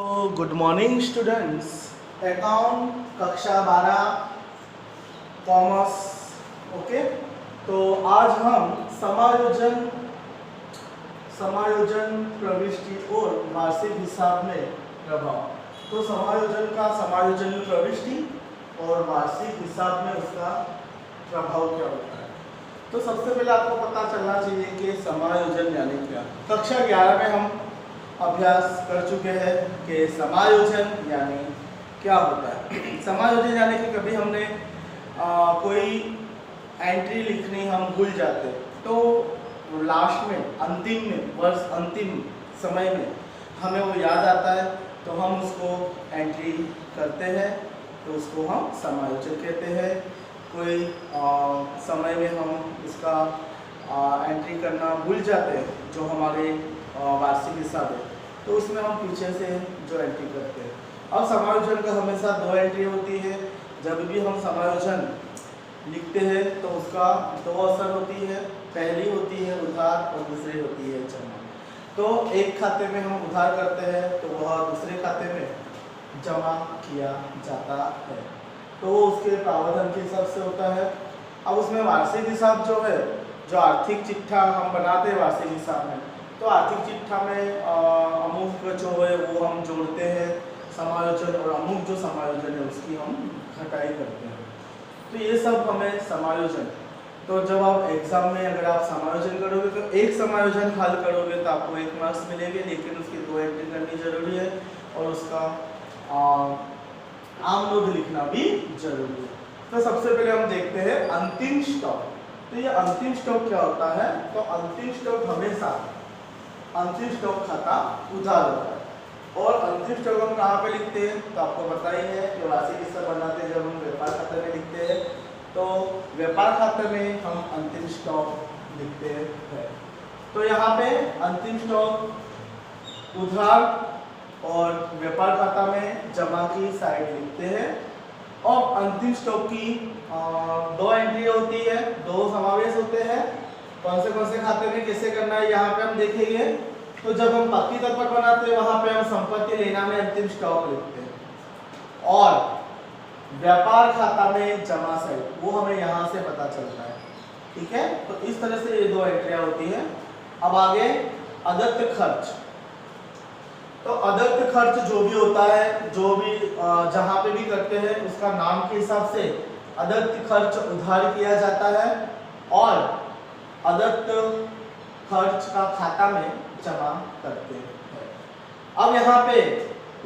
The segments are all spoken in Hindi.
तो गुड मॉर्निंग स्टूडेंट्स। अकाउंट कक्षा 12 कॉमर्स। ओके, तो आज हम समायोजन प्रविष्टि और वार्षिक हिसाब में प्रभाव। तो समायोजन में प्रविष्टि और वार्षिक हिसाब में उसका प्रभाव क्या होता है। तो सबसे पहले आपको पता चलना चाहिए कि समायोजन यानी क्या। कक्षा 11 में हम अभ्यास कर चुके हैं कि समायोजन यानी क्या होता है। समायोजन यानी कि कभी हमने कोई एंट्री लिखनी हम भूल जाते, तो लास्ट में अंतिम समय में हमें वो याद आता है, तो हम उसको एंट्री करते हैं, तो उसको हम समायोजन कहते हैं। कोई समय में हम उसका एंट्री करना भूल जाते हैं, जो हमारे वार्षिक हिसाब है, तो उसमें हम पीछे से जो एंट्री करते हैं। अब समायोजन का हमेशा दो एंट्री होती है। जब भी हम समायोजन लिखते हैं तो उसका दो असर होती है। पहली होती है उधार और दूसरी होती है जमा। तो एक खाते में हम उधार करते हैं तो वह दूसरे खाते में जमा किया जाता है, तो उसके प्रावधान के हिसाब से होता है। अब उसमें वार्षिक हिसाब जो है, जो आर्थिक चिट्ठा हम बनाते हैं वार्षिक हिसाब में, तो आर्थिक चिट्ठा में अमुक जो है वो हम जोड़ते हैं समायोजन, और अमुक जो समायोजन है उसकी हम घटाई करते हैं। तो ये सब हमें समायोजन। तो जब आप एग्जाम में अगर आप समायोजन करोगे तो एक समायोजन हल करोगे तो आपको 1 मार्क्स मिलेंगे, लेकिन उसकी 2 एंट्री करनी जरूरी है और उसका आमनोद लिखना भी जरूरी है। तो सबसे पहले हम देखते हैं अंतिम स्टॉक। तो ये अंतिम स्टॉक क्या होता है। तो अंतिम स्टॉक हमेशा अंतिम स्टॉक खाता उधार होता है। और अंतिम स्टॉक हम कहाँ पे लिखते हैं, तो आपको पता ही है कि वार्षिक हिस्सा बनाते हैं जब हम व्यापार खाते में लिखते हैं, तो व्यापार खाते में हम अंतिम स्टॉक लिखते हैं। तो यहाँ पे अंतिम स्टॉक उधार और व्यापार खाता में जमा की साइड लिखते हैं। और अंतिम स्टॉक की 2 एंट्री होती है, 2 समावेश होते हैं। कौन से खाते में कैसे करना है यहाँ पे हम देखेंगे। तो जब हम पक्की तत्पर बनाते हैं वहां पे हम संपत्ति लेना में अंतिम स्टॉक लिखते हैं, और व्यापार खाता में जमा साइड वो हमें यहाँ से पता चलता है। ठीक है, तो इस तरह से ये 2 एंट्रियां होती हैं। अब आगे अदत्त खर्च। तो अदत्त खर्च जो भी होता है, जो भी जहां पे भी करते हैं, उसका नाम के हिसाब से अदत्त खर्च उधार किया जाता है और अदत्त खर्च का खाता में जमा करते हैं। अब यहाँ पे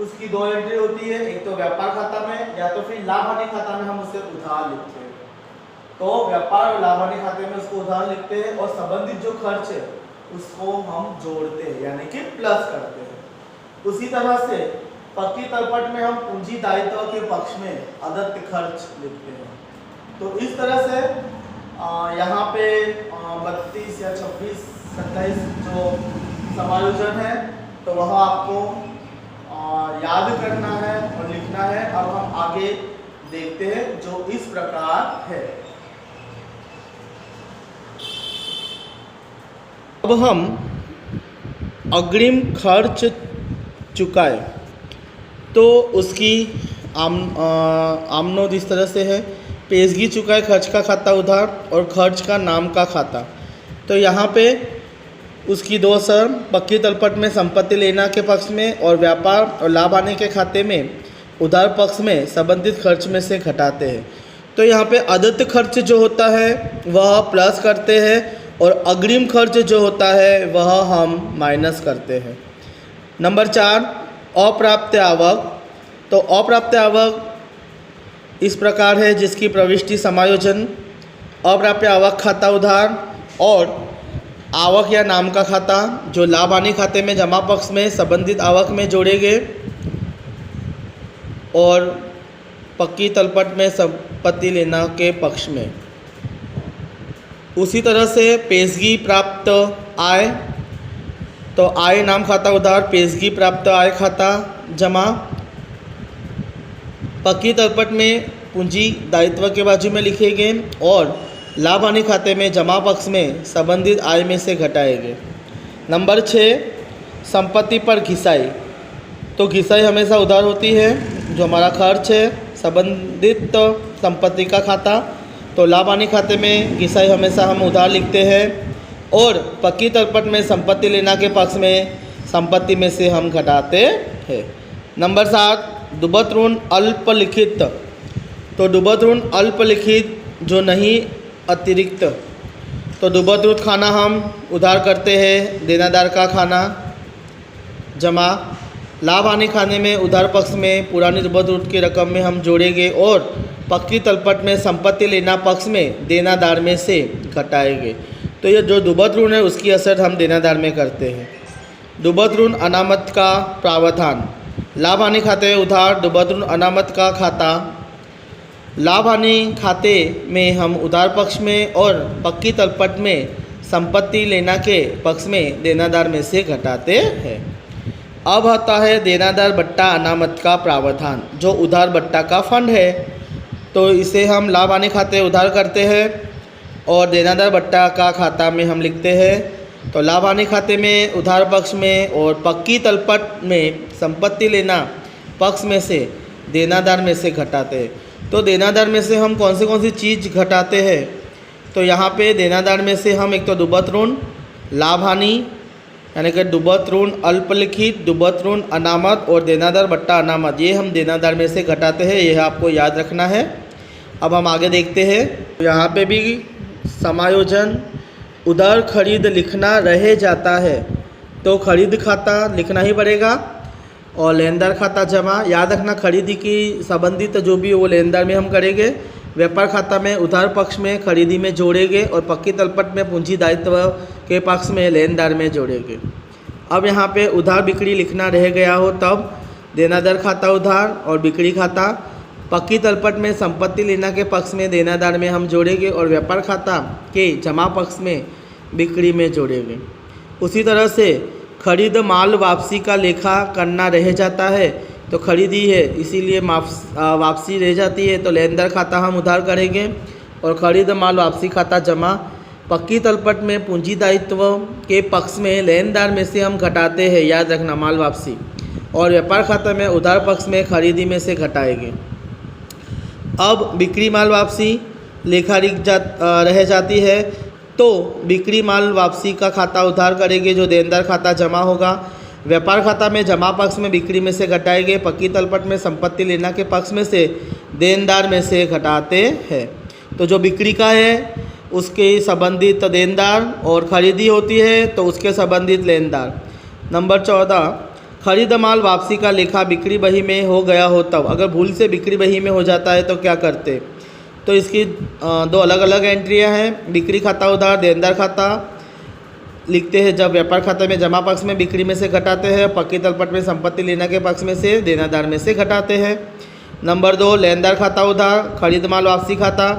उसकी 2 एंट्री होती है, एक तो व्यापार खाता में या तो फिर लाभ हानि खाता में हम उसे उधार लिखते हैं। तो व्यापार और लाभ हानि खाते में उसको उधार लिखते हैं और संबंधित जो खर्च है उसको हम जोड़ते हैं, यानी कि प्लस करते हैं। उसी तरह से पक्की तलपट में हम पूंजी दायित्व के पक्ष में अदत्त खर्च लिखते हैं। तो इस तरह से यहाँ पे 32 या 26, 27 जो समायोजन है तो वह आपको याद करना है और लिखना है। अब हम आगे देखते हैं जो इस प्रकार है। अब हम अग्रिम खर्च चुकाए तो उसकी आमनोद इस तरह से है। पेशगी चुकाए खर्च का खाता उधार और खर्च का नाम का खाता। तो यहाँ पे उसकी 2 असर पक्की तलपट में संपत्ति लेना के पक्ष में और व्यापार और लाभ आने के खाते में उधार पक्ष में संबंधित खर्च में से घटाते हैं। तो यहाँ पे अदत्त खर्च जो होता है वह प्लस करते हैं और अग्रिम खर्च जो होता है वह हम माइनस करते हैं। नंबर 4 अप्राप्य आवक। तो अप्राप्य आवक इस प्रकार है जिसकी प्रविष्टि समायोजन, अप्राप्य आवक खाता उधार और आवक या नाम का खाता जो लाभ हानि खाते में जमा पक्ष में संबंधित आवक में जोड़ेंगे और पक्की तलपट में संपत्ति लेना के पक्ष में। उसी तरह से पेशगी प्राप्त आय। तो आय नाम खाता उधार, पेशगी प्राप्त आय खाता जमा। पक्की तलपट में पूंजी दायित्व के बाजू में लिखेंगे और लाभ हानि खाते में जमा पक्ष में संबंधित आय में से घटाएंगे। नंबर 6 संपत्ति पर घिसाई। तो घिसाई हमेशा उधार होती है, जो हमारा खर्च है संबंधित संपत्ति का खाता। तो लाभ हानि खाते में घिसाई हमेशा हम उधार लिखते हैं, और पक्की तलपट में संपत्ति लेना के पक्ष में संपत्ति में से हम घटाते हैं। नंबर 7, डूबत ऋण अल्पलिखित। तो डूबत ऋण अल्पलिखित जो नहीं अतिरिक्त, तो डूबत ऋण खाना हम उधार करते हैं, देनादार का खाना जमा लाभ हानि खाने में उधार पक्ष में पुरानी डूबत ऋण की रकम में हम जोड़ेंगे, और पक्की तलपट में संपत्ति लेना पक्ष में देनादार में से घटाएंगे। तो ये जो डूबत ऋण है उसकी असर हम देनादार में करते हैं। डूबत ऋण अनामत का प्रावधान। लाभ हानि खाते उधार, डूबत ऋण अनामत का खाता। लाभ हानि खाते में हम उधार पक्ष में और पक्की तलपट में संपत्ति लेना के पक्ष में देनादार में से घटाते हैं। अब आता है देनादार बट्टा अनामत का प्रावधान, जो उधार बट्टा का फंड है। तो इसे हम लाभ हानि खाते उधार करते हैं और देनादार बट्टा का खाता में हम लिखते हैं। तो लाभ हानि खाते में उधार पक्ष में और पक्की तलपट में संपत्ति लेना पक्ष में से देनादार में से घटाते हैं। तो देनादार में से हम कौन सी चीज़ घटाते हैं? तो यहाँ पे देनादार में से हम एक तो डूबत ऋण, लाभ हानि यानी कि डूबत ऋण अल्पलिखित, डूबत ऋण अनामत और देनादार बट्टा अनामत, ये हम देनादार में से घटाते हैं। यह आपको याद रखना है। अब हम आगे देखते हैं। यहाँ पे भी समायोजन उधार खरीद लिखना रह जाता है, तो खरीद खाता लिखना ही पड़ेगा और लेनदार खाता जमा। याद रखना खरीदी की संबंधित जो भी वो लेनदार में हम करेंगे। व्यापार खाता में उधार पक्ष में खरीदी में जोड़ेंगे और पक्की तलपट में पूंजी दायित्व के पक्ष में लेनदार में जोड़ेंगे। अब यहाँ पे उधार बिक्री लिखना रह गया हो तब देनादार खाता उधार और बिक्री खाता, पक्की तलपट में संपत्ति लेना के पक्ष में देनादार में हम जोड़ेंगे और व्यापार खाता के जमा पक्ष में बिक्री में जोड़ेंगे। उसी तरह से खरीद माल वापसी का लेखा करना रह जाता है, तो खरीदी है इसीलिए वापसी रह जाती है, तो लेनदार खाता हम उधार करेंगे और खरीद माल वापसी खाता जमा। पक्की तलपट में पूंजी दायित्व के पक्ष में लेनदार में से हम घटाते हैं, याद रखना माल वापसी, और व्यापार खाता में उधार पक्ष में खरीदी में से घटाएंगे। अब बिक्री माल वापसी लेखा रह जाती है, तो बिक्री माल वापसी का खाता उधार करेंगे, जो देनदार खाता जमा होगा। व्यापार खाता में जमा पक्ष में बिक्री में से घटाएंगे, पक्की तलपट में संपत्ति लेना के पक्ष में से देनदार में से घटाते हैं। तो जो बिक्री का है उसके संबंधित देनदार और खरीदी होती है तो उसके संबंधित लेनदार। नंबर 14, खरीद माल वापसी का लेखा बिक्री बही में हो गया हो तब। अगर भूल से बिक्री बही में हो जाता है तो क्या करते? तो इसकी दो अलग अलग एंट्रियां हैं। बिक्री खाता उधार, देनदार खाता लिखते हैं जब व्यापार खाते में जमा पक्ष में बिक्री में से घटाते हैं, पक्की तलपट में संपत्ति लेना के पक्ष में से देनादार में से घटाते हैं। नंबर 2, लेनदार खाता उधार, खरीद माल वापसी खाता,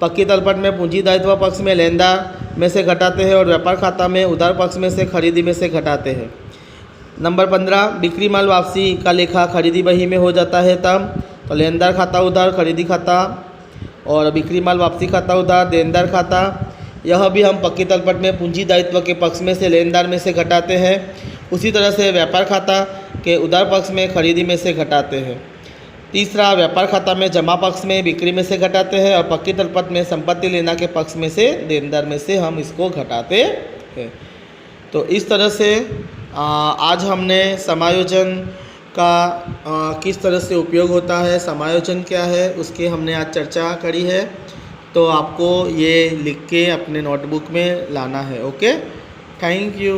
पक्की तलपट में पूंजी दायित्व पक्ष में लेनदार में से घटाते हैं और व्यापार खाता में उधार पक्ष में से खरीदी में से घटाते हैं। नंबर 15, बिक्री माल वापसी का लेखा खरीदी बही में हो जाता है तब, तो लेनदार खाता उधार, खरीदी खाता और बिक्री माल वापसी खाता उधार, देनदार खाता, यह भी हम पक्की तलपट में पूंजी दायित्व के पक्ष में से लेनदार में से घटाते हैं। उसी तरह से व्यापार खाता के उधार पक्ष में खरीदी में से घटाते हैं। तीसरा, व्यापार खाता में जमा पक्ष में बिक्री में से घटाते हैं और पक्की तलपट में संपत्ति लेना के पक्ष में से देनदार में से हम इसको घटाते हैं। तो इस तरह से आज हमने समायोजन का किस तरह से उपयोग होता है, समायोजन क्या है, उसकी हमने आज चर्चा करी है। तो आपको ये लिख के अपने नोटबुक में लाना है। Okay, thank you.